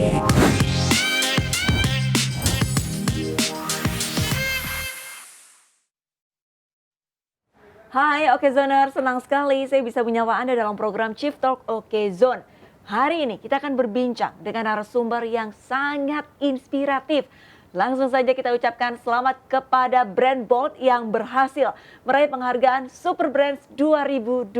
Hai Okezoners, senang sekali saya bisa menyapa Anda dalam program Chief Talk Okezone. Hari ini kita akan berbincang dengan narasumber yang sangat inspiratif. Langsung saja kita ucapkan selamat kepada brand Bolt yang berhasil meraih penghargaan Super Brands 2025.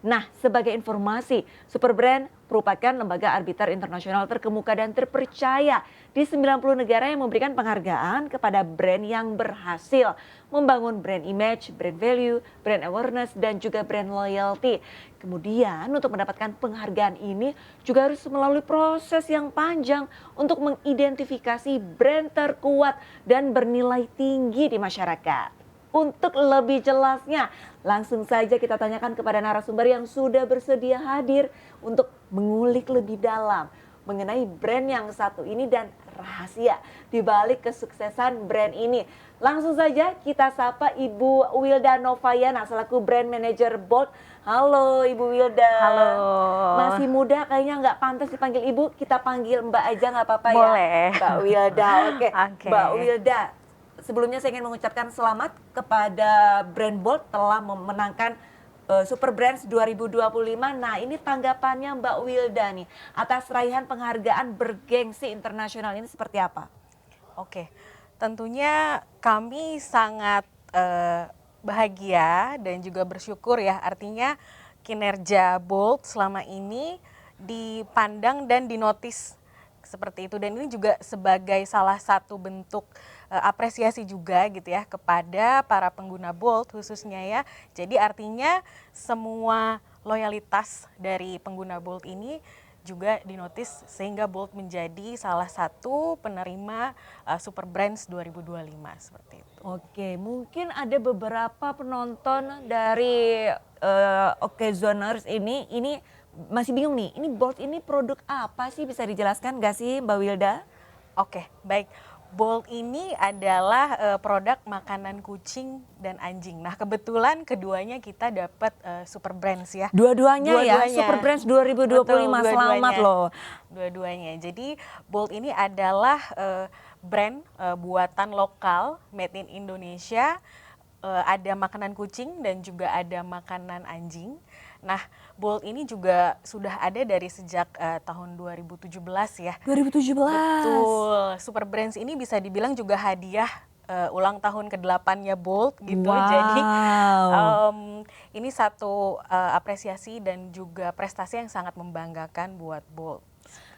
Nah, sebagai informasi, Super Brand merupakan lembaga arbiter internasional terkemuka dan terpercaya di 90 negara yang memberikan penghargaan kepada brand yang berhasil membangun brand image, brand value, brand awareness, dan juga brand loyalty. Kemudian untuk mendapatkan penghargaan ini juga harus melalui proses yang panjang untuk mengidentifikasi brand terkuat dan bernilai tinggi di masyarakat. Untuk lebih jelasnya, langsung saja kita tanyakan kepada narasumber yang sudah bersedia hadir untuk mengulik lebih dalam mengenai brand yang satu ini dan rahasia di balik kesuksesan brand ini. Langsung saja kita sapa Ibu Wilda Novayana selaku Brand Manager Bolt. Halo Ibu Wilda. Halo. Masih muda kayaknya nggak pantas dipanggil Ibu, kita panggil Mbak aja nggak apa-apa ya? Boleh. Mbak Wilda, oke. Oke. Mbak Wilda, sebelumnya saya ingin mengucapkan selamat kepada brand Bolt telah memenangkan Super Brands 2025. Nah, ini tanggapannya Mbak Wilda nih atas raihan penghargaan bergengsi internasional ini seperti apa? Oke, tentunya kami sangat bahagia dan juga bersyukur ya, artinya kinerja Bolt selama ini dipandang dan dinotis seperti itu, dan ini juga sebagai salah satu bentuk apresiasi juga gitu ya kepada para pengguna Bolt khususnya ya. Jadi artinya semua loyalitas dari pengguna Bolt ini juga dinotis sehingga Bolt menjadi salah satu penerima Super Brands 2025 seperti itu. Oke, mungkin ada beberapa penonton dari Okezoners ini masih bingung nih, ini Bolt ini produk apa sih, bisa dijelaskan nggak sih Mbak Wilda? Oke, baik. Bolt ini adalah produk makanan kucing dan anjing. Nah, kebetulan keduanya kita dapat Super Brands ya. Dua-duanya ya, Super Brands 2025. Betul, selamat loh. Dua-duanya. Jadi Bolt ini adalah brand buatan lokal, made in Indonesia. Ada makanan kucing dan juga ada makanan anjing. Nah, Bolt ini juga sudah ada dari sejak tahun 2017 ya. 2017. Betul. Super Brands ini bisa dibilang juga hadiah ulang tahun ke-8-nya Bolt gitu. Wow. Jadi ini satu apresiasi dan juga prestasi yang sangat membanggakan buat Bolt.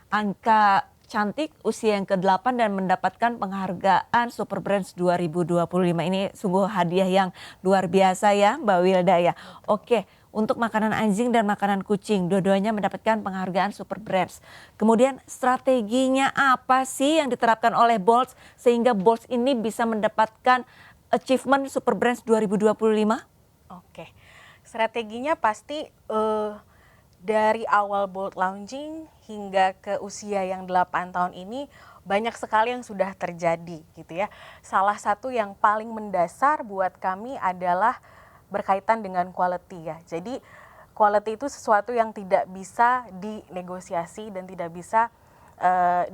Angka cantik, usia yang ke-8 dan mendapatkan penghargaan Super Brands 2025. Ini sungguh hadiah yang luar biasa ya Mbak Wilda ya. Oke, untuk makanan anjing dan makanan kucing, dua-duanya mendapatkan penghargaan Super Brands. Kemudian strateginya apa sih yang diterapkan oleh Bolt sehingga Bolt ini bisa mendapatkan achievement Super Brands 2025? Oke, strateginya pasti dari awal Bolt launching hingga ke usia yang 8 tahun ini banyak sekali yang sudah terjadi gitu ya. Salah satu yang paling mendasar buat kami adalah berkaitan dengan quality ya. Jadi quality itu sesuatu yang tidak bisa dinegosiasi dan tidak bisa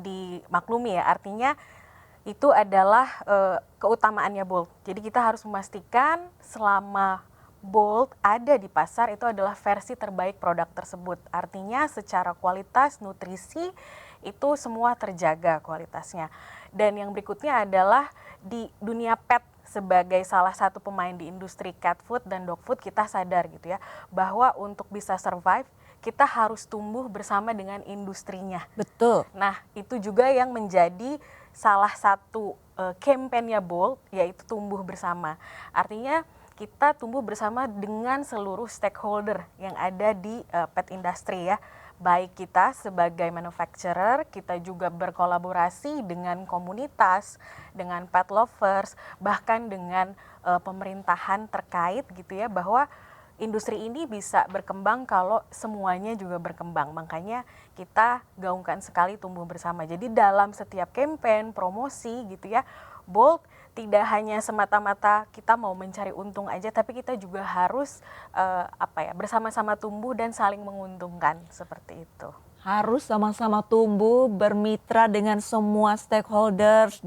dimaklumi ya. Artinya itu adalah keutamaannya Bolt. Jadi kita harus memastikan selama Bolt ada di pasar itu adalah versi terbaik produk tersebut. Artinya secara kualitas, nutrisi itu semua terjaga kualitasnya. Dan yang berikutnya adalah di dunia pet sebagai salah satu pemain di industri cat food dan dog food, kita sadar gitu ya bahwa untuk bisa survive kita harus tumbuh bersama dengan industrinya. Betul. Nah, itu juga yang menjadi salah satu campaign-nya Bolt, yaitu tumbuh bersama. Artinya kita tumbuh bersama dengan seluruh stakeholder yang ada di pet industry ya. Baik kita sebagai manufacturer, kita juga berkolaborasi dengan komunitas, dengan pet lovers, bahkan dengan pemerintahan terkait gitu ya, bahwa industri ini bisa berkembang kalau semuanya juga berkembang. Makanya kita gaungkan sekali tumbuh bersama. Jadi dalam setiap campaign, promosi gitu ya, Bolt tidak hanya semata-mata kita mau mencari untung aja, tapi kita juga harus bersama-sama tumbuh dan saling menguntungkan seperti itu. harus sama-sama tumbuh, bermitra dengan semua stakeholders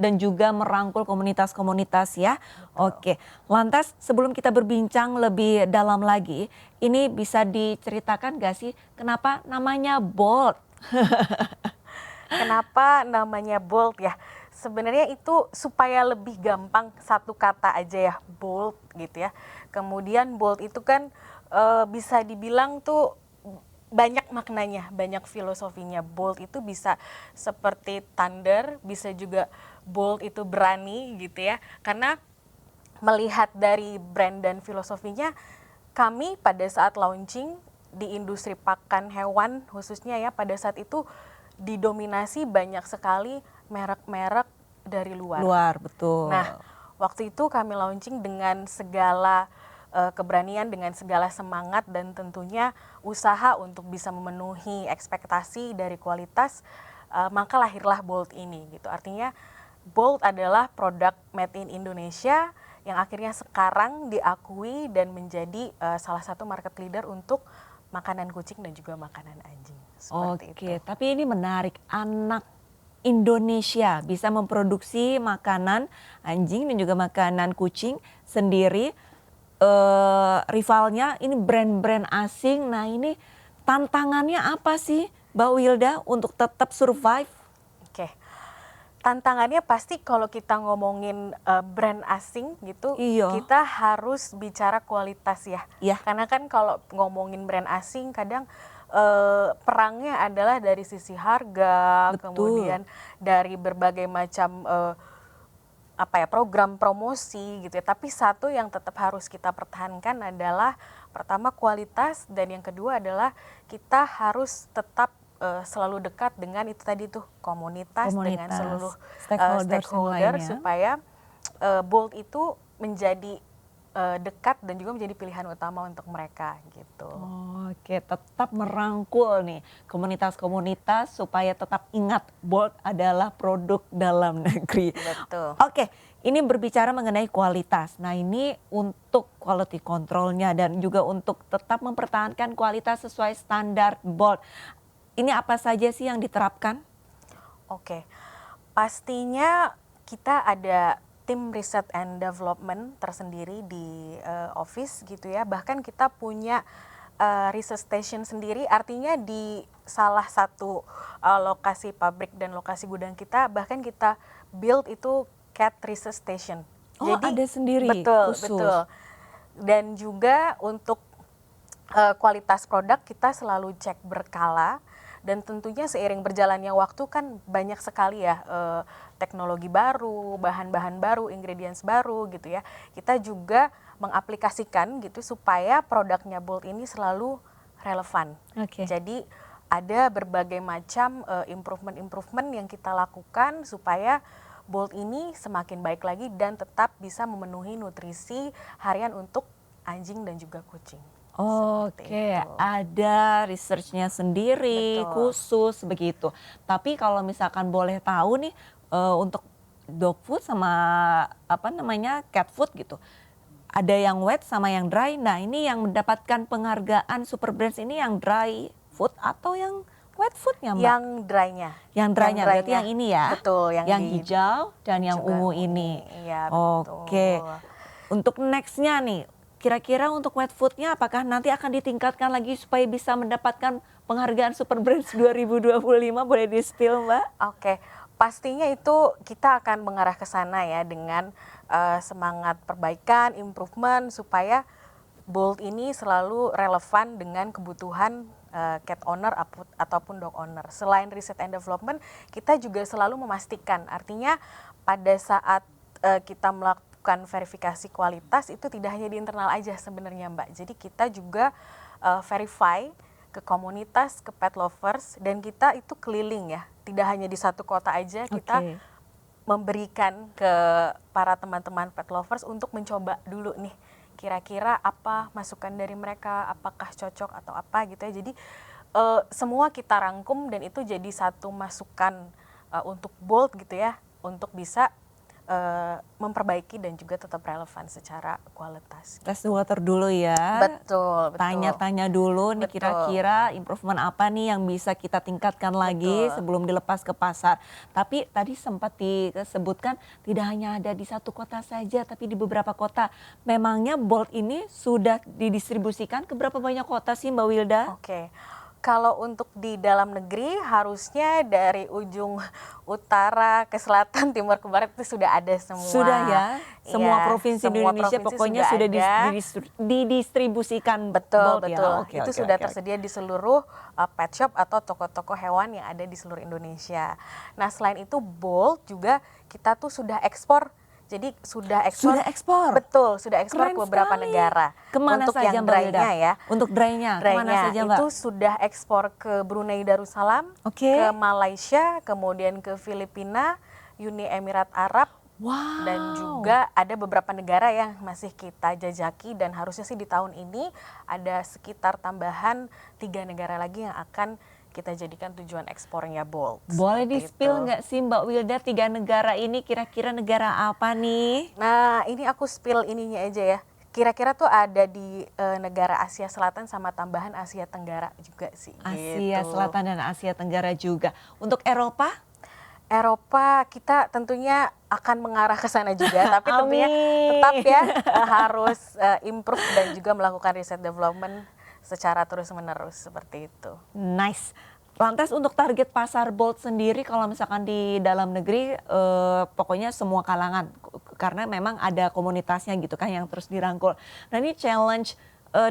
dan juga merangkul komunitas-komunitas ya. Oke, lantas sebelum kita berbincang lebih dalam lagi, ini bisa diceritakan gak sih kenapa namanya Bold? Kenapa namanya bold ya? Sebenarnya itu supaya lebih gampang satu kata aja ya, bold gitu ya. Kemudian bold itu kan bisa dibilang tuh banyak maknanya, banyak filosofinya. Bold itu bisa seperti thunder, bisa juga bold itu berani gitu ya. Karena melihat dari brand dan filosofinya, kami pada saat launching di industri pakan hewan khususnya ya, pada saat itu didominasi banyak sekali merek-merek dari luar. Luar, betul. Nah, waktu itu kami launching dengan segala keberanian, dengan segala semangat dan tentunya usaha untuk bisa memenuhi ekspektasi dari kualitas, maka lahirlah Bold ini gitu. Artinya Bold adalah produk made in Indonesia yang akhirnya sekarang diakui dan menjadi salah satu market leader untuk makanan kucing dan juga makanan anjing. Seperti Oke, itu. tapi ini menarik. Anak Indonesia bisa memproduksi makanan anjing dan juga makanan kucing sendiri. Rivalnya ini brand-brand asing. Nah, ini tantangannya apa sih, Mbak Wilda, untuk tetap survive? Oke. Tantangannya pasti kalau kita ngomongin brand asing gitu, Iya, kita harus bicara kualitas ya. ya, Karena kan kalau ngomongin brand asing kadang perangnya adalah dari sisi harga, betul. kemudian dari berbagai macam program promosi gitu ya. Tapi satu yang tetap harus kita pertahankan adalah pertama kualitas, dan yang kedua adalah kita harus tetap selalu dekat dengan itu tadi tuh komunitas dengan Komunitas, seluruh stakeholders yang stakeholder lainnya. supaya Bold itu menjadi dekat dan juga menjadi pilihan utama untuk mereka gitu. Oke, tetap merangkul nih komunitas-komunitas supaya tetap ingat Bold adalah produk dalam negeri. Betul. Oke, ini berbicara mengenai kualitas. Nah, ini untuk quality controlnya dan juga untuk tetap mempertahankan kualitas sesuai standar Bold. Ini apa saja sih yang diterapkan? Oke, pastinya kita ada tim riset and development tersendiri di office gitu ya. Bahkan kita punya research station sendiri, artinya di salah satu lokasi pabrik dan lokasi gudang kita, bahkan kita build itu cat research station. Oh, ada sendiri betul, khusus. betul. Dan juga untuk kualitas produk kita selalu cek berkala, dan tentunya seiring berjalannya waktu kan banyak sekali ya teknologi baru, bahan-bahan baru, ingredients baru gitu ya. Kita juga mengaplikasikan gitu supaya produknya Bold ini selalu relevan. Oke. Jadi ada berbagai macam improvement-improvement yang kita lakukan supaya Bold ini semakin baik lagi dan tetap bisa memenuhi nutrisi harian untuk anjing dan juga kucing. Oke, ada researchnya sendiri, Betul. khusus begitu. Tapi kalau misalkan boleh tahu nih, untuk dog food sama apa namanya cat food gitu, ada yang wet sama yang dry. Nah, ini yang mendapatkan penghargaan Super Brands ini yang dry food atau yang wet foodnya, Mbak? Yang dry-nya. Yang dry-nya berarti yang ini ya? Betul, Yang hijau dan yang juga ungu ini. Iya, betul. Oke, untuk next-nya nih, kira-kira untuk wet food-nya apakah nanti akan ditingkatkan lagi supaya bisa mendapatkan penghargaan Super Brands 2025? Boleh di-spill, Mbak? Oke, pastinya itu kita akan mengarah ke sana ya dengan semangat perbaikan, improvement supaya Bold ini selalu relevan dengan kebutuhan cat owner ataupun dog owner. Selain riset and development, kita juga selalu memastikan, artinya pada saat kita melakukan verifikasi kualitas itu tidak hanya di internal aja sebenarnya Mbak. Jadi kita juga verify ke komunitas, ke pet lovers, dan kita itu keliling ya. Tidak hanya di satu kota aja, kita memberikan ke para teman-teman pet lovers untuk mencoba dulu nih kira-kira apa masukan dari mereka, apakah cocok atau apa gitu ya. Jadi semua kita rangkum dan itu jadi satu masukan untuk Bold gitu ya, untuk bisa memperbaiki dan juga tetap relevan secara kualitas. Tes water dulu ya. Betul, betul. Tanya-tanya dulu nih Betul. kira-kira improvement apa nih yang bisa kita tingkatkan lagi Betul. sebelum dilepas ke pasar. Tapi tadi sempat disebutkan tidak hanya ada di satu kota saja tapi di beberapa kota. Memangnya Bolt ini sudah didistribusikan ke berapa banyak kota sih Mbak Wilda? Oke. Kalau untuk di dalam negeri harusnya dari ujung utara ke selatan, timur ke barat itu sudah ada semua. Sudah ya, semua Iya, provinsi di semua Indonesia provinsi pokoknya sudah ada. didistribusikan Betul, Bolt ya. betul. Oke, Itu oke, sudah oke, oke. tersedia di seluruh pet shop atau toko-toko hewan yang ada di seluruh Indonesia. Nah, selain itu Bolt juga kita tuh sudah ekspor. Jadi sudah ekspor. Sudah ekspor? Betul, sudah ekspor Keren ke beberapa sekali. negara. Kemana untuk saja yang Mbak Wilda? dry-nya ya. Untuk dry-nya, kemana Dry-nya saja Mbak? itu sudah ekspor ke Brunei Darussalam, Oke. ke Malaysia, kemudian ke Filipina, Uni Emirat Arab, Wow. dan juga ada beberapa negara yang masih kita jajaki dan harusnya sih di tahun ini ada sekitar tambahan 3 negara lagi yang akan kita jadikan tujuan ekspornya Bolt. Boleh Seperti di-spill itu. nggak sih Mbak Wilda 3 negara ini kira-kira negara apa nih? Nah, ini aku spill ininya aja ya. Kira-kira tuh ada di negara Asia Selatan sama tambahan Asia Tenggara juga sih. Asia gitu. Selatan dan Asia Tenggara juga. Untuk Eropa? Eropa kita tentunya akan mengarah ke sana juga, tapi tentunya Amin. tetap ya harus improve dan juga melakukan riset development secara terus-menerus seperti itu. Nice. Lantas untuk target pasar Bolt sendiri kalau misalkan di dalam negeri pokoknya semua kalangan karena memang ada komunitasnya gitu kan yang terus dirangkul. Nah ini challenge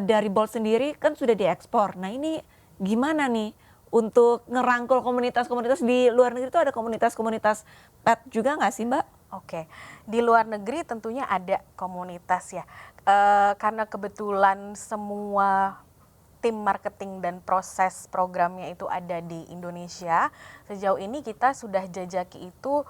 dari Bolt sendiri kan sudah diekspor. Nah ini gimana nih untuk ngerangkul komunitas-komunitas di luar negeri itu ada komunitas-komunitas pet juga nggak sih Mbak? Oke, di luar negeri tentunya ada komunitas ya, karena kebetulan semua tim marketing dan proses programnya itu ada di Indonesia. Sejauh ini kita sudah jajaki itu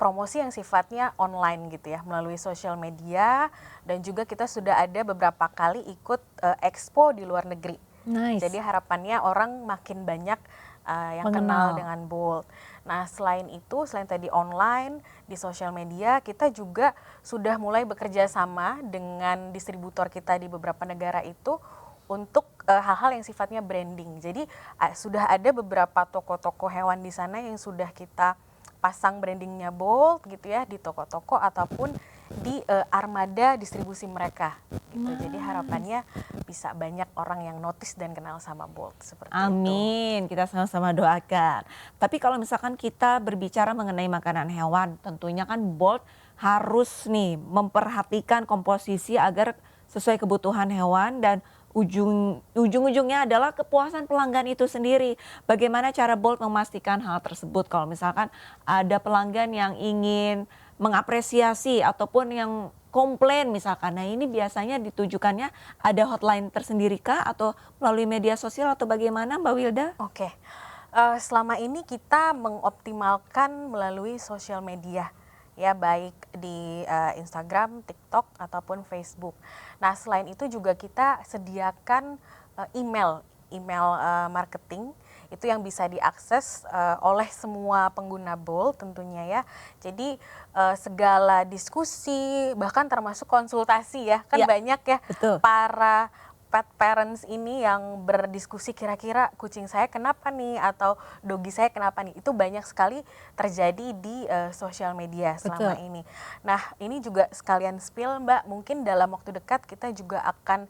promosi yang sifatnya online gitu ya, melalui sosial media, dan juga kita sudah ada beberapa kali ikut expo di luar negeri. Nice. Jadi harapannya orang makin banyak yang Mengenal. kenal dengan Bolt. Nah, selain itu, selain tadi online, di sosial media, kita juga sudah mulai bekerja sama dengan distributor kita di beberapa negara itu untuk hal-hal yang sifatnya branding. Jadi sudah ada beberapa toko-toko hewan di sana yang sudah kita pasang brandingnya Bolt gitu ya di toko-toko ataupun di armada distribusi mereka. Gitu. Jadi harapannya bisa banyak orang yang notice dan kenal sama Bolt seperti itu. Amin, kita sama-sama doakan. Tapi kalau misalkan kita berbicara mengenai makanan hewan, tentunya kan Bolt harus nih memperhatikan komposisi agar sesuai kebutuhan hewan dan ujung-ujungnya adalah kepuasan pelanggan itu sendiri. Bagaimana cara Bolt memastikan hal tersebut kalau misalkan ada pelanggan yang ingin mengapresiasi ataupun yang komplain misalkan. Nah ini biasanya ditujukannya ada hotline tersendiri kah atau melalui media sosial atau bagaimana Mbak Wilda? Oke, selama ini kita mengoptimalkan melalui sosial media ya, baik di Instagram, TikTok ataupun Facebook. Nah selain itu juga kita sediakan email marketing itu yang bisa diakses oleh semua pengguna Bolt tentunya ya. Jadi segala diskusi bahkan termasuk konsultasi ya kan Ya, banyak ya betul. para pet parents ini yang berdiskusi kira-kira kucing saya kenapa nih atau dogi saya kenapa nih, itu banyak sekali terjadi di sosial media selama Betul. ini. Nah ini juga sekalian spill Mbak, mungkin dalam waktu dekat kita juga akan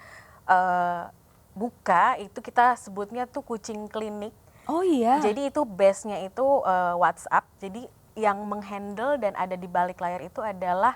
buka, itu kita sebutnya tuh kucing klinik. Oh iya. Jadi itu base-nya itu WhatsApp, jadi yang menghandle dan ada di balik layar itu adalah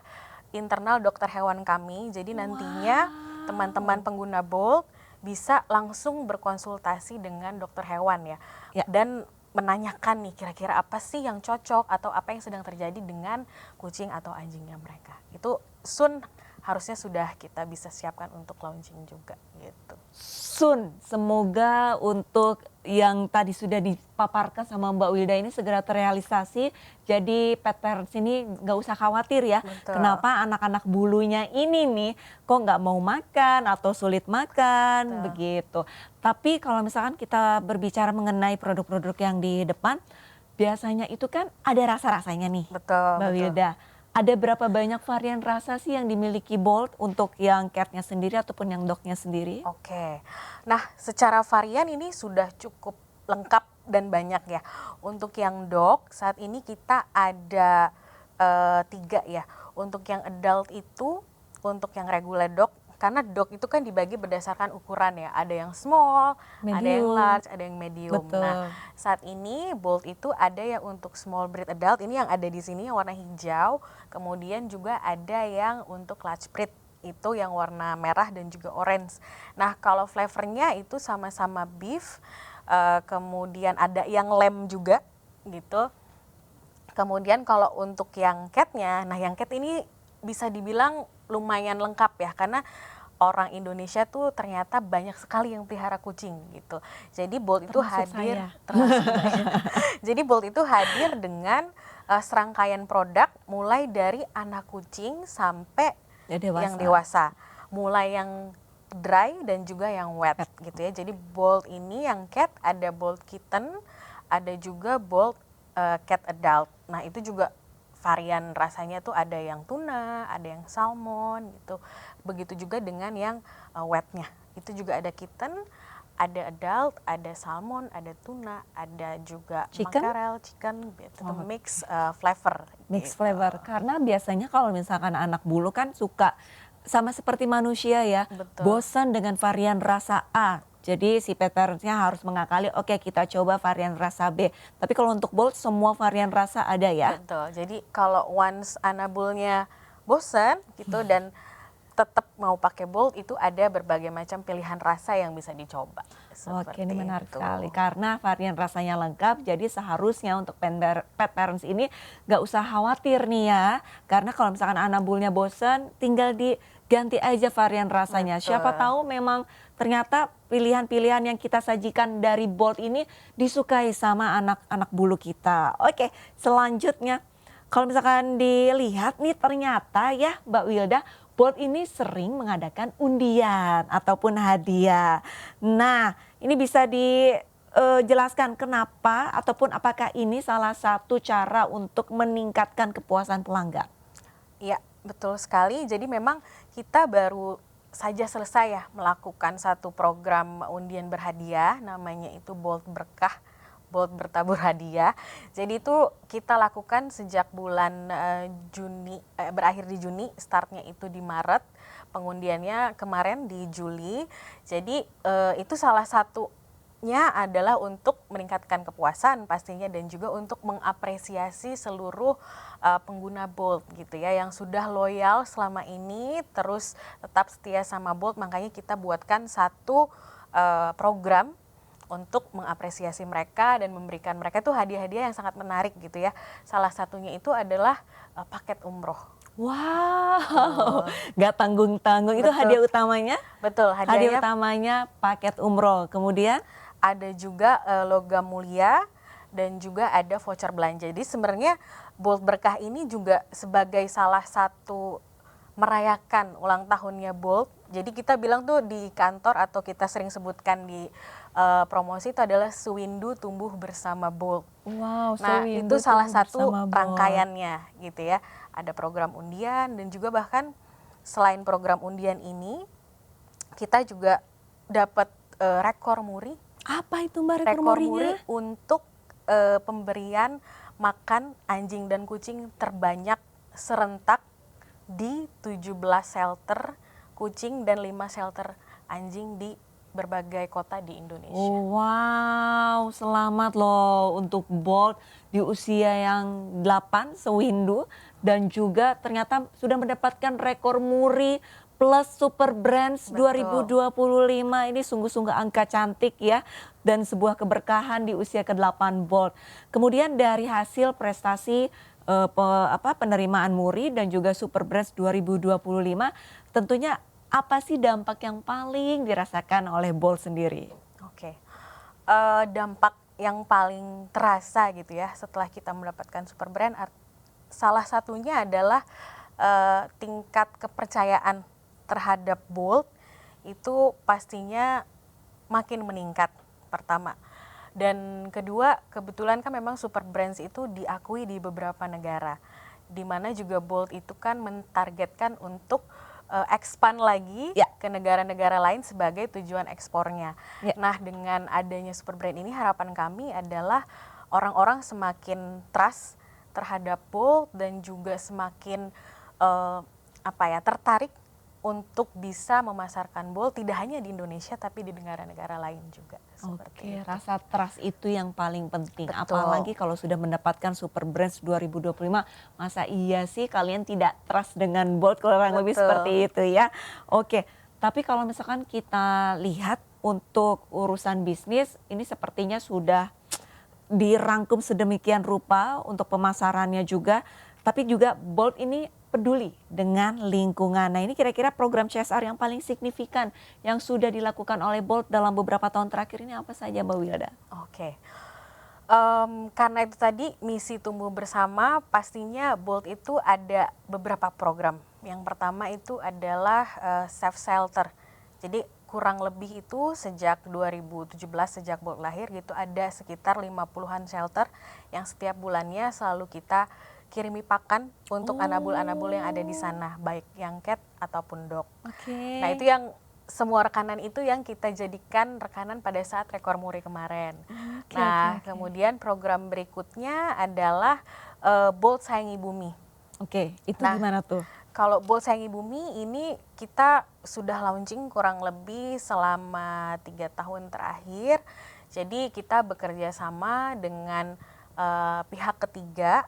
internal dokter hewan kami. Jadi nantinya teman-teman pengguna Bolt bisa langsung berkonsultasi dengan dokter hewan ya. Dan menanyakan nih kira-kira apa sih yang cocok atau apa yang sedang terjadi dengan kucing atau anjingnya mereka. Itu soon harusnya sudah kita bisa siapkan untuk launching juga gitu. Soon, semoga untuk yang tadi sudah dipaparkan sama Mbak Wilda ini segera terrealisasi. Jadi pet parents ini nggak usah khawatir ya. Betul. Kenapa anak-anak bulunya ini nih kok nggak mau makan atau sulit makan. Betul. Begitu. Tapi kalau misalkan kita berbicara mengenai produk-produk yang di depan, biasanya itu kan ada rasa-rasanya nih Betul. Mbak betul. Wilda. Ada berapa banyak varian rasa sih yang dimiliki Bold untuk yang catnya sendiri ataupun yang dognya sendiri? Oke, nah secara varian ini sudah cukup lengkap dan banyak ya. Untuk yang dog saat ini kita ada 3 ya. Untuk yang adult itu, untuk yang regular dog, karena dog itu kan dibagi berdasarkan ukuran ya. Ada yang small, ada yang Medium. large, ada yang medium. Nah, Betul. saat ini Bold itu ada yang untuk small breed adult, ini yang ada di sini yang warna hijau. Kemudian juga ada yang untuk large breed, itu yang warna merah dan juga orange. Nah, kalau flavornya itu sama-sama beef, kemudian ada yang lamb juga gitu. Kemudian kalau untuk yang catnya, nah yang cat ini bisa dibilang lumayan lengkap ya, karena orang Indonesia tuh ternyata banyak sekali yang pelihara kucing gitu. Jadi Bold itu Termasuk hadir, saya. termasuk saya. Jadi Bold itu hadir dengan serangkaian produk mulai dari anak kucing sampai Ya dewasa. yang dewasa, mulai yang dry dan juga yang wet gitu ya. Jadi Bold ini yang cat ada Bold kitten, ada juga Bold cat adult. Nah itu juga varian rasanya tuh ada yang tuna, ada yang salmon gitu. Begitu juga dengan yang wetnya. Itu juga ada kitten, ada adult, ada salmon, ada tuna, ada juga Chicken? mackerel, chicken, itu Oh, mix flavor. mix gitu. flavor. Karena biasanya kalau misalkan anak bulu kan suka sama seperti manusia ya, Betul. bosan dengan varian rasa A. Jadi si pet parentsnya harus mengakali, oke kita coba varian rasa B. Tapi kalau untuk Bold semua varian rasa ada ya. Betul. Jadi kalau once anabulnya bosen gitu dan tetap mau pakai Bold, itu ada berbagai macam pilihan rasa yang bisa dicoba. Oke, ini Seperti menarik itu. sekali karena varian rasanya lengkap. Jadi seharusnya untuk pet parents ini gak usah khawatir nih ya. Karena kalau misalkan anabulnya bosen, tinggal diganti aja varian rasanya. Betul. Siapa tahu memang ternyata pilihan-pilihan yang kita sajikan dari Bold ini disukai sama anak-anak bulu kita. Oke, selanjutnya kalau misalkan dilihat nih ternyata ya Mbak Wilda, Bold ini sering mengadakan undian ataupun hadiah. Nah, ini bisa dijelaskan kenapa ataupun apakah ini salah satu cara untuk meningkatkan kepuasan pelanggan? Iya, betul sekali. Jadi memang kita baru saja selesai ya melakukan satu program undian berhadiah, namanya itu Bold Berkah, Bold Bertabur Hadiah. Jadi itu kita lakukan sejak bulan Juni, berakhir di Juni, startnya itu di Maret, pengundiannya kemarin di Juli. Jadi itu salah satunya adalah untuk meningkatkan kepuasan pastinya dan juga untuk mengapresiasi seluruh pengguna Bold gitu ya yang sudah loyal selama ini, terus tetap setia sama Bold. Makanya kita buatkan satu program untuk mengapresiasi mereka dan memberikan mereka tuh hadiah-hadiah yang sangat menarik gitu ya. Salah satunya itu adalah paket umroh. Wow, gak tanggung-tanggung. Itu Betul. hadiah utamanya? Betul, Hadiah hadiahnya utamanya paket umroh. Kemudian? ada juga logam mulia dan juga ada voucher belanja. Jadi sebenarnya Bold Berkah ini juga sebagai salah satu merayakan ulang tahunnya Bold. Jadi kita bilang tuh di kantor atau kita sering sebutkan di promosi itu adalah Sewindu tumbuh bersama Bold. Wow, Nah Sewindu itu salah tumbuh satu bersama Bold. rangkaiannya gitu ya. Ada program undian dan juga bahkan selain program undian ini kita juga dapat rekor muri. Apa itu Mbak rekor Rekor muri murinya? untuk pemberian makan anjing dan kucing terbanyak serentak di 17 shelter kucing dan 5 shelter anjing di berbagai kota di Indonesia. Oh, wow, selamat loh untuk Bold di usia yang 8 Sewindu dan juga ternyata sudah mendapatkan rekor muri plus Super Brands Betul. 2025. Ini sungguh-sungguh angka cantik ya dan sebuah keberkahan di usia ke-8 Bold. Kemudian dari hasil prestasi penerimaan muri dan juga Super Brands 2025 tentunya apa sih dampak yang paling dirasakan oleh Bold sendiri? Oke. Dampak yang paling terasa gitu ya setelah kita mendapatkan Super Brand, salah satunya adalah tingkat kepercayaan terhadap Bold itu pastinya makin meningkat pertama. Dan kedua, kebetulan kan memang Super Brands itu diakui di beberapa negara. di mana juga Bolt itu kan mentargetkan untuk expand lagi Ya. ke negara-negara lain sebagai tujuan ekspornya. Ya. Nah, dengan adanya super brand ini harapan kami adalah orang-orang semakin trust terhadap Bolt dan juga semakin tertarik untuk bisa memasarkan Bolt tidak hanya di Indonesia tapi di negara-negara lain juga. Oke, rasa trust itu yang paling penting. Betul. Apalagi kalau sudah mendapatkan Super Brands 2025, masa iya sih kalian tidak trust dengan Bolt, kurang lebih seperti itu ya. Oke, tapi kalau misalkan kita lihat untuk urusan bisnis, ini sepertinya sudah dirangkum sedemikian rupa untuk pemasarannya juga, tapi juga Bolt ini peduli dengan lingkungan. Nah, ini kira-kira program CSR yang paling signifikan yang sudah dilakukan oleh Bolt dalam beberapa tahun terakhir ini apa saja, Mbak Wilda? Oke. Karena itu tadi misi tumbuh bersama, pastinya Bolt itu ada beberapa program. Yang pertama itu adalah Safe Shelter. Jadi kurang lebih itu sejak 2017 sejak Bolt lahir gitu ada sekitar 50-an shelter yang setiap bulannya selalu kita kirimi pakan untuk anabul-anabul yang ada di sana, baik yang cat ataupun dog. Oke. Nah, itu yang semua rekanan itu yang kita jadikan rekanan pada saat rekor muri kemarin. Nah, kemudian program berikutnya adalah Bolt Sayangi Bumi. Oke, itu Nah, gimana tuh? Kalau Bolt Sayangi Bumi ini kita sudah launching kurang lebih selama 3 tahun terakhir. Jadi kita bekerja sama dengan pihak ketiga.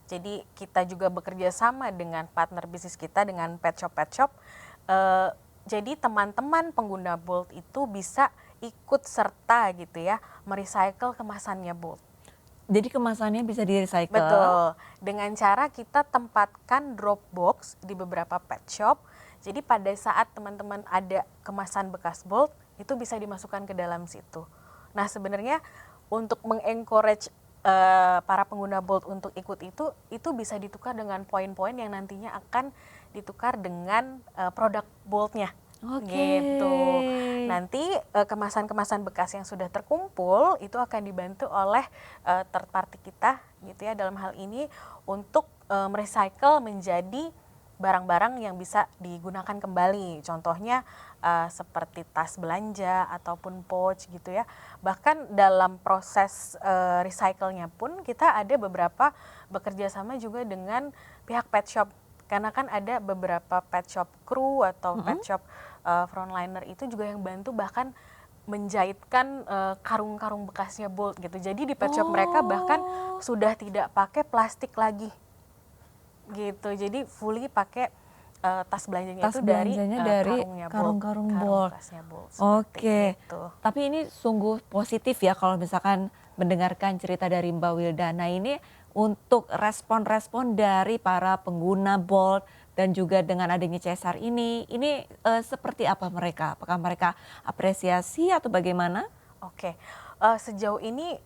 Jadi kita juga bekerja sama dengan partner bisnis kita dengan pet shop. Jadi teman-teman pengguna Bolt itu bisa ikut serta gitu ya merecycle kemasannya Bolt. Jadi kemasannya bisa di-recycle? Betul. Dengan cara kita tempatkan drop box di beberapa pet shop. Jadi pada saat teman-teman ada kemasan bekas Bolt itu bisa dimasukkan ke dalam situ. Nah, sebenarnya untuk mengencourage para pengguna Bolt untuk ikut itu bisa ditukar dengan poin-poin yang nantinya akan ditukar dengan produk Bolt-nya. Gitu. Nanti kemasan-kemasan bekas yang sudah terkumpul itu akan dibantu oleh third party kita gitu ya dalam hal ini untuk merecycle menjadi barang-barang yang bisa digunakan kembali. Contohnya seperti tas belanja ataupun pouch gitu ya. Bahkan dalam proses recycle-nya pun kita ada beberapa bekerja sama juga dengan pihak pet shop. Karena kan ada beberapa pet shop crew atau pet shop frontliner itu juga yang bantu bahkan menjahitkan karung-karung bekasnya Bolt gitu. Jadi di pet shop mereka bahkan sudah tidak pakai plastik lagi gitu. Jadi fully pakai tas belanjanya itu dari karung-karung Bolt. Oke. Gitu. Tapi ini sungguh positif ya kalau misalkan mendengarkan cerita dari Mbak Wilda. Nah, ini untuk respon-respon dari para pengguna Bolt dan juga dengan adanya CSR ini seperti apa mereka? Apakah mereka apresiasi atau bagaimana? Oke, sejauh ini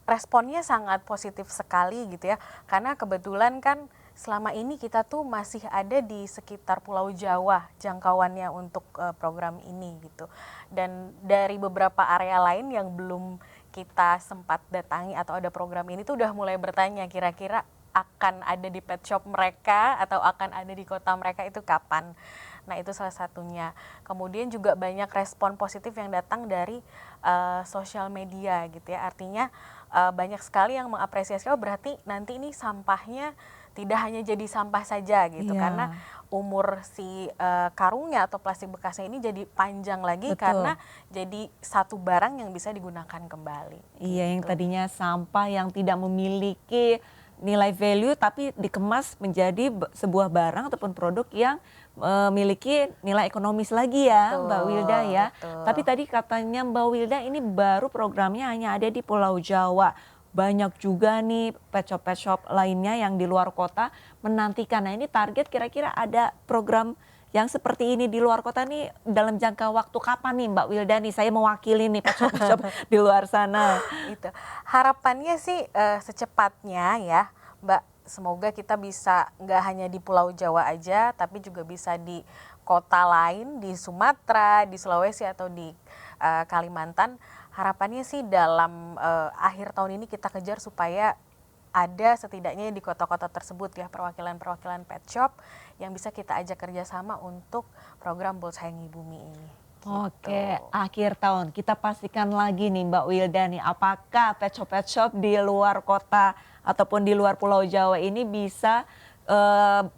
responnya sangat positif sekali gitu ya. Karena kebetulan kan selama ini kita tuh masih ada di sekitar Pulau Jawa jangkauannya untuk program ini gitu. Dan dari beberapa area lain yang belum kita sempat datangi atau ada program ini tuh udah mulai bertanya kira-kira akan ada di pet shop mereka atau akan ada di kota mereka itu kapan. Nah, itu salah satunya. Kemudian juga banyak respon positif yang datang dari sosial media gitu ya. Artinya banyak sekali yang mengapresiasi, oh berarti nanti ini sampahnya tidak hanya jadi sampah saja gitu. Karena umur si karungnya atau plastik bekasnya ini jadi panjang lagi. Betul. Karena jadi satu barang yang bisa digunakan kembali. Iya, gitu. Yang tadinya sampah yang tidak memiliki nilai value tapi dikemas menjadi sebuah barang ataupun produk yang memiliki nilai ekonomis lagi ya. Betul, Mbak Wilda ya. Betul. Tapi tadi katanya Mbak Wilda ini baru programnya hanya ada di Pulau Jawa. Banyak juga nih pet shop lainnya yang di luar kota menantikan. Nah, ini target kira-kira ada program yang seperti ini di luar kota nih dalam jangka waktu kapan nih Mbak Wilda nih? Saya mewakili nih pet shop di luar sana. Itu harapannya sih secepatnya ya Mbak. Semoga kita bisa nggak hanya di Pulau Jawa aja, tapi juga bisa di kota lain, di Sumatera, di Sulawesi atau di Kalimantan. Harapannya sih dalam akhir tahun ini kita kejar supaya ada setidaknya di kota-kota tersebut ya perwakilan-perwakilan pet shop yang bisa kita ajak kerjasama untuk program Bold Sayangi Bumi ini. Oke, akhir tahun kita pastikan lagi nih Mbak Wilda nih, apakah pet shop di luar kota ataupun di luar Pulau Jawa ini bisa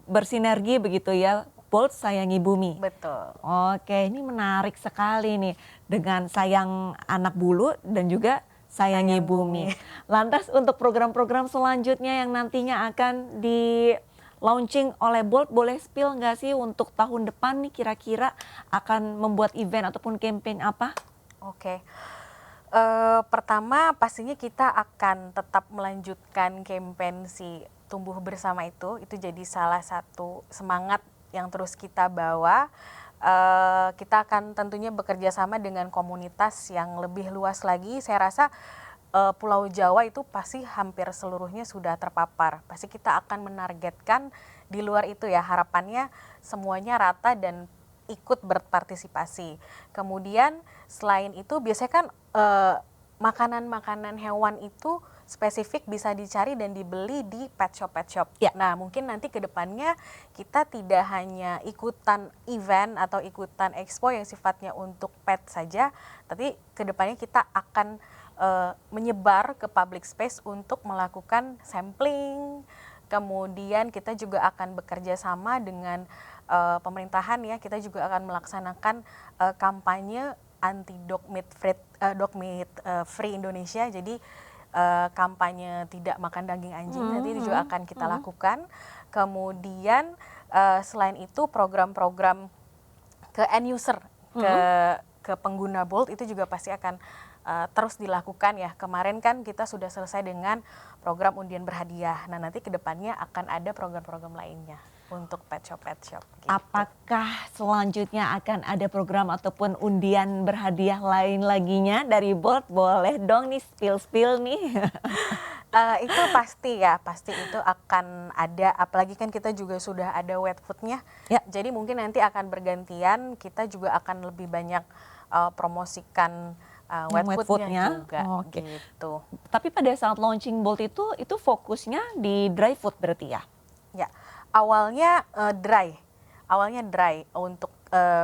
bersinergi begitu ya, Bold Sayangi Bumi. Betul. Oke, ini menarik sekali nih dengan sayang anak bulu dan juga sayangi Sayang bumi. bumi. Lantas untuk program-program selanjutnya yang nantinya akan di launching oleh Bold, boleh spill nggak sih untuk tahun depan nih kira-kira akan membuat event ataupun campaign apa? Oke. Pertama pastinya kita akan tetap melanjutkan campaign si tumbuh bersama itu jadi salah satu semangat yang terus kita bawa. Kita akan tentunya bekerja sama dengan komunitas yang lebih luas lagi. Saya rasa Pulau Jawa itu pasti hampir seluruhnya sudah terpapar. Pasti kita akan menargetkan di luar itu ya, harapannya semuanya rata dan ikut berpartisipasi. Kemudian selain itu biasanya kan makanan-makanan hewan itu spesifik bisa dicari dan dibeli di pet shop. Ya. Nah mungkin nanti ke depannya kita tidak hanya ikutan event atau ikutan expo yang sifatnya untuk pet saja, tapi ke depannya kita akan menyebar ke public space untuk melakukan sampling. Kemudian kita juga akan bekerja sama dengan pemerintahan ya, kita juga akan melaksanakan kampanye anti dog meat free Indonesia. Jadi kampanye tidak makan daging anjing nanti itu juga akan kita lakukan. Kemudian selain itu program-program ke end user, ke pengguna Bold itu juga pasti akan terus dilakukan ya. Kemarin kan kita sudah selesai dengan program undian berhadiah. Nah nanti kedepannya akan ada program-program lainnya untuk pet shop. Gitu. Apakah selanjutnya akan ada program ataupun undian berhadiah lain laginya dari Bold? Boleh dong nih spill nih. Itu pasti ya, pasti itu akan ada. Apalagi kan kita juga sudah ada wet foodnya. Ya. Jadi mungkin nanti akan bergantian. Kita juga akan lebih banyak promosikan wet foodnya juga. Oke. Gitu. Tapi pada saat launching Bold itu fokusnya di dry food berarti ya? Ya, awalnya dry untuk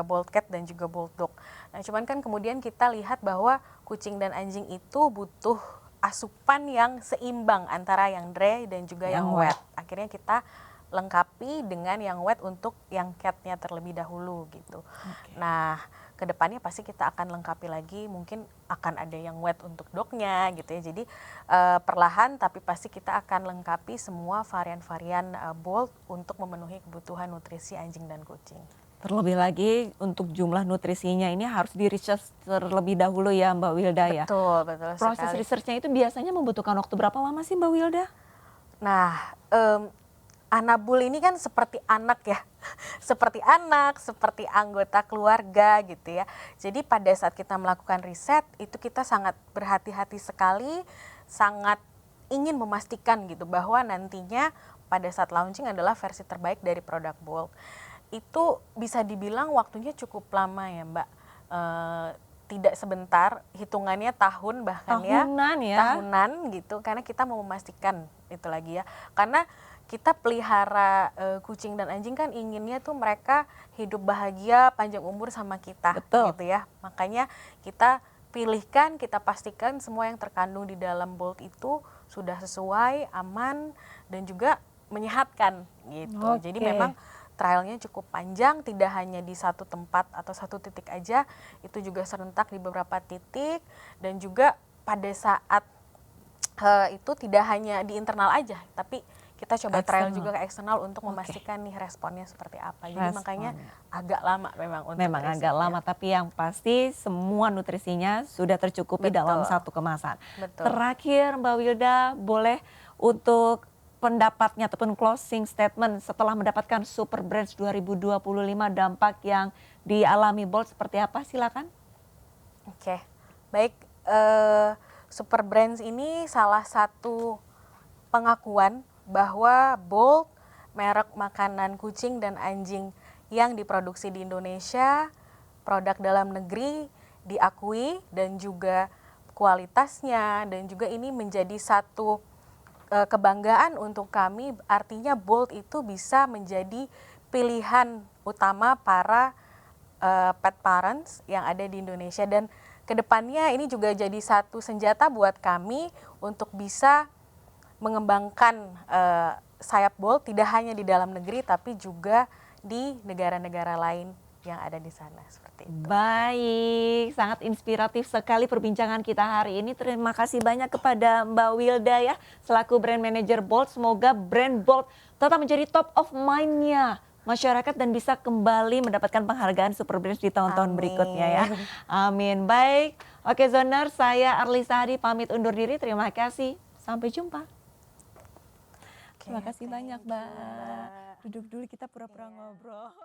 Bold Cat dan juga Bold Dog. Nah, cuman kan kemudian kita lihat bahwa kucing dan anjing itu butuh asupan yang seimbang antara yang dry dan juga yang wet. Akhirnya kita lengkapi dengan yang wet untuk yang catnya terlebih dahulu gitu. Nah, kedepannya pasti kita akan lengkapi lagi, mungkin akan ada yang wet untuk dognya gitu ya. Jadi perlahan tapi pasti kita akan lengkapi semua varian-varian Bold untuk memenuhi kebutuhan nutrisi anjing dan kucing. Terlebih lagi untuk jumlah nutrisinya ini harus di-research terlebih dahulu ya Mbak Wilda ya? Betul Proses sekali. researchnya itu biasanya membutuhkan waktu berapa lama sih Mbak Wilda? Nah, Anabul ini kan seperti anak ya, seperti anak, seperti anggota keluarga gitu ya. Jadi pada saat kita melakukan riset itu kita sangat berhati-hati sekali, sangat ingin memastikan gitu bahwa nantinya pada saat launching adalah versi terbaik dari produk Bold. Itu bisa dibilang waktunya cukup lama ya Mbak. Tidak sebentar, hitungannya tahun bahkan Tahunan ya? Tahunan gitu, karena kita mau memastikan itu lagi ya. Karena kita pelihara kucing dan anjing kan inginnya tuh mereka hidup bahagia, panjang umur sama kita. Betul. Gitu ya. Makanya kita pilihkan, kita pastikan semua yang terkandung di dalam Bold itu sudah sesuai, aman, dan juga menyehatkan gitu. Jadi memang trialnya cukup panjang, tidak hanya di satu tempat atau satu titik aja, itu juga serentak di beberapa titik, dan juga pada saat itu tidak hanya di internal aja, tapi kita coba trial juga ke eksternal untuk memastikan nih responnya seperti apa. Jadi makanya agak lama memang untuk agak lama, tapi yang pasti semua nutrisinya sudah tercukupi dalam satu kemasan. Betul. Terakhir Mbak Wilda, boleh untuk pendapatnya ataupun closing statement setelah mendapatkan Super Brands 2025, dampak yang dialami Bold seperti apa, silakan. Oke, baik, Super Brands ini salah satu pengakuan bahwa Bold, merek makanan kucing dan anjing yang diproduksi di Indonesia, produk dalam negeri diakui dan juga kualitasnya, dan juga ini menjadi satu kebanggaan untuk kami, artinya Bolt itu bisa menjadi pilihan utama para pet parents yang ada di Indonesia, dan kedepannya ini juga jadi satu senjata buat kami untuk bisa mengembangkan sayap Bolt tidak hanya di dalam negeri tapi juga di negara-negara lain yang ada di sana, seperti itu. Baik, sangat inspiratif sekali perbincangan kita hari ini. Terima kasih banyak kepada Mbak Wilda ya, selaku brand manager Bolt. Semoga brand Bolt tetap menjadi top of mind-nya masyarakat dan bisa kembali mendapatkan penghargaan Super Brands di tahun-tahun berikutnya ya. Amin. Baik, oke Zoner, saya Arlisa Hadi pamit undur diri. Terima kasih. Sampai jumpa. Terima kasih banyak, Mbak. Duduk dulu, kita pura-pura ngobrol.